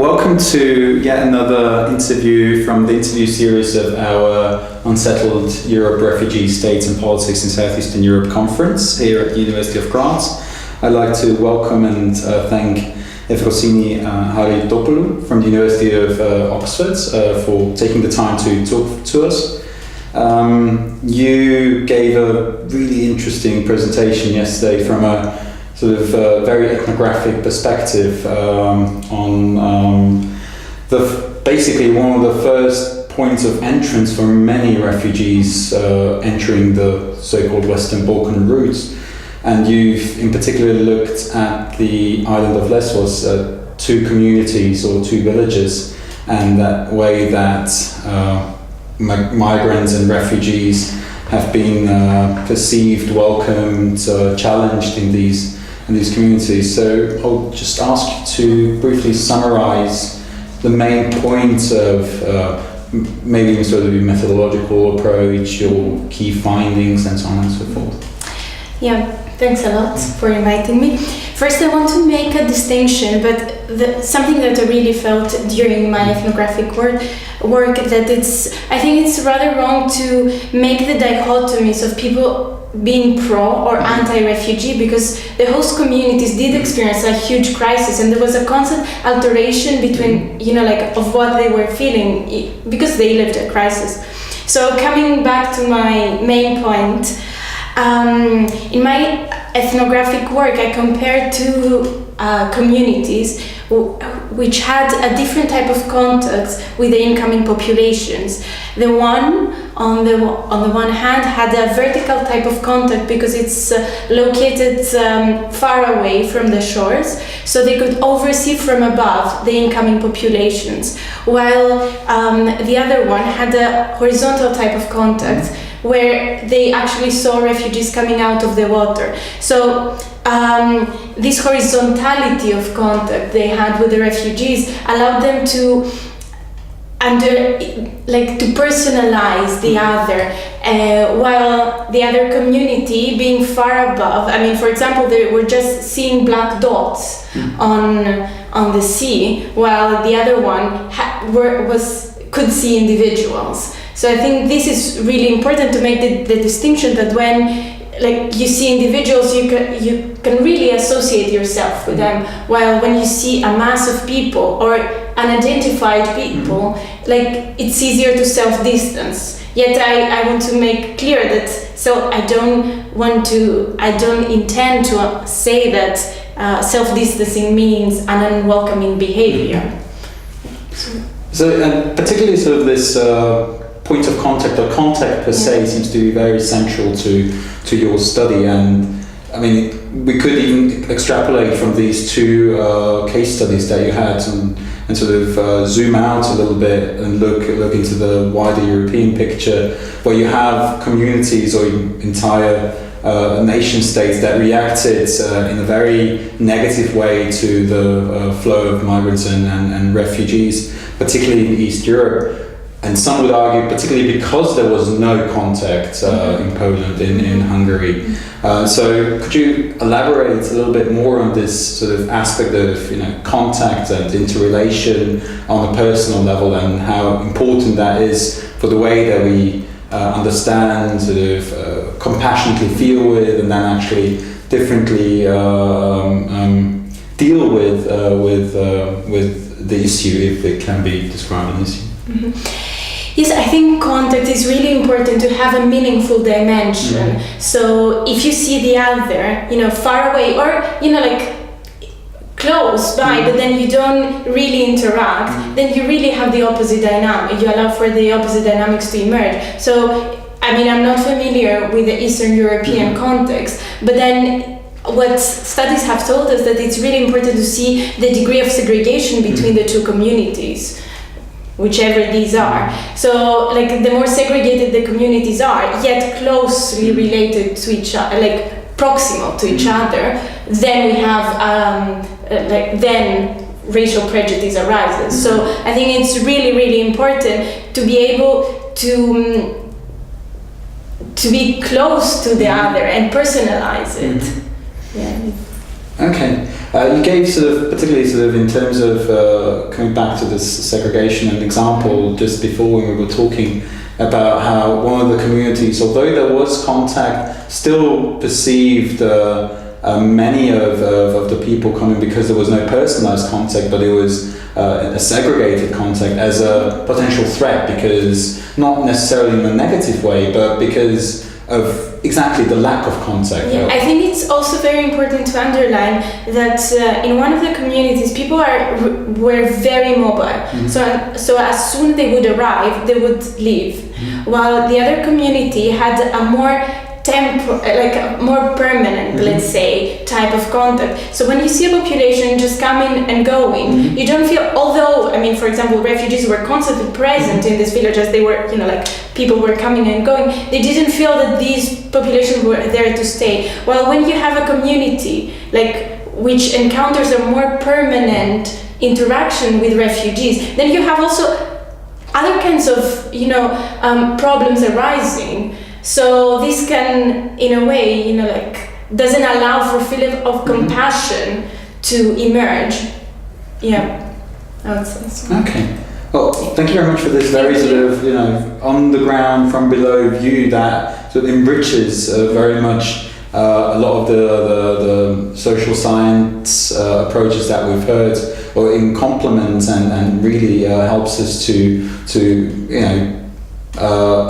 welcome to yet another interview from the interview series of our Unsettled Europe Refugee States and Politics in Southeastern Europe conference here at the University of Graz. I'd like to welcome and thank Effrosyni Charitopoulou from the University of Oxford for taking the time to talk to us. You gave a really interesting presentation yesterday from a sort of very ethnographic perspective on basically one of the first points of entrance for many refugees entering the so-called Western Balkan routes. And you've in particular looked at the island of Lesbos, two communities or two villages, and that way that migrants and refugees have been perceived, welcomed, challenged in these communities. So I'll just ask you to briefly summarize the main points of maybe sort of your methodological approach, your key findings, and so on and so forth. Yeah, thanks a lot for inviting me. First, I want to make a distinction, but something that I really felt during my ethnographic work that I think it's rather wrong to make the dichotomies of people being pro or anti-refugee, because the host communities did experience a huge crisis, and there was a constant alteration between, of what they were feeling because they lived a crisis. So coming back to my main point, in my ethnographic work, I compared two communities which had a different type of contact with the incoming populations. The one on the one hand had a vertical type of contact because it's located far away from the shores, so they could oversee from above the incoming populations, while the other one had a horizontal type of contact where they actually saw refugees coming out of the water. So this horizontality of contact they had with the refugees allowed them to personalize the other, while the other community being far above. I mean, for example, they were just seeing black dots on the sea, while the other one could see individuals. So I think this is really important to make the distinction that when you see individuals, you can really associate yourself with them, while when you see a mass of people or unidentified people, it's easier to self-distance. Yet I want to make clear that, so I don't intend to say that self-distancing means an unwelcoming behavior. So, and particularly sort of this point of contact or contact per se seems to be very central to your study, and I mean we could even extrapolate from these two case studies that you had and sort of zoom out a little bit and look into the wider European picture, where you have communities or entire nation states that reacted in a very negative way to the flow of migrants and refugees, particularly in East Europe. And some would argue, particularly because there was no contact in Poland, in Hungary. So could you elaborate a little bit more on this sort of aspect of contact and interrelation on a personal level, and how important that is for the way that we understand, sort of compassionately feel with, and then actually differently deal with the issue, if it can be described an issue? Mm-hmm. Yes, I think contact is really important to have a meaningful dimension. So if you see the other, far away or, close by, but then you don't really interact, then you really have the opposite dynamic. You allow for the opposite dynamics to emerge. So, I mean, I'm not familiar with the Eastern European context, but then what studies have told us that it's really important to see the degree of segregation between the two communities, whichever these are. So, the more segregated the communities are, yet closely related to each other, proximal to each other, then we have, then racial prejudice arises. So I think it's really, really important to be able to be close to the other and personalize it. Okay. You gave sort of, particularly sort of in terms of coming back to this segregation, an example just before when we were talking about how one of the communities, although there was contact, still perceived many of the people coming, because there was no personalized contact, but it was a segregated contact, as a potential threat, because not necessarily in a negative way, but because of exactly the lack of contact. Yeah, I think it's also very important to underline that in one of the communities, people were very mobile. Mm-hmm. So as soon they would arrive, they would leave. Mm-hmm. While the other community had a more a more permanent, mm-hmm. let's say, type of contact. So when you see a population just coming and going, mm-hmm. you don't feel, although, I mean, for example, refugees were constantly present in these villages, they were, people were coming and going, they didn't feel that these populations were there to stay. While when you have a community, which encounters a more permanent interaction with refugees, then you have also other kinds of, problems arising. So this can, in a way, doesn't allow for feeling of compassion to emerge. Yeah, I would say so. Okay. Well, thank you very much for this very sort of, on the ground, from below view that sort of enriches very much a lot of the social science approaches that we've heard, or in complement, and really helps us to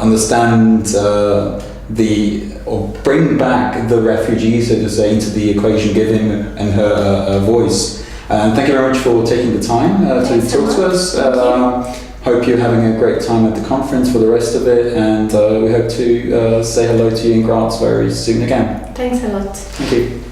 understand or bring back the refugee, so to say, into the equation, give him and her a voice. And thank you very much for taking the time to talk to us. Hope you're having a great time at the conference for the rest of it, and we hope to say hello to you in Graz very soon again. Thanks a lot. Thank you.